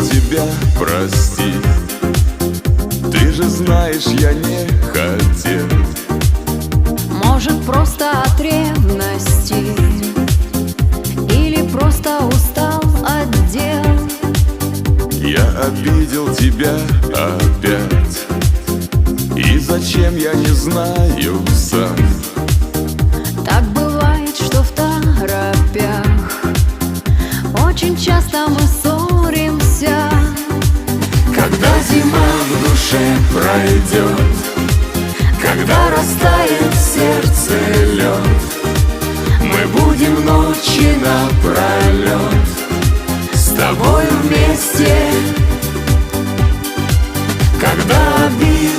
тебя простить. Ты же знаешь, я не хотел. Может, просто от ревности, или просто устал от дел. Я обидел тебя опять, и зачем, я не знаю сам. Так бывает, что в торопях очень часто мы ссоримся. Когда зима в душе пройдет, когда растает в сердце лед, мы будем ночи напролет с тобой вместе. Когда обиды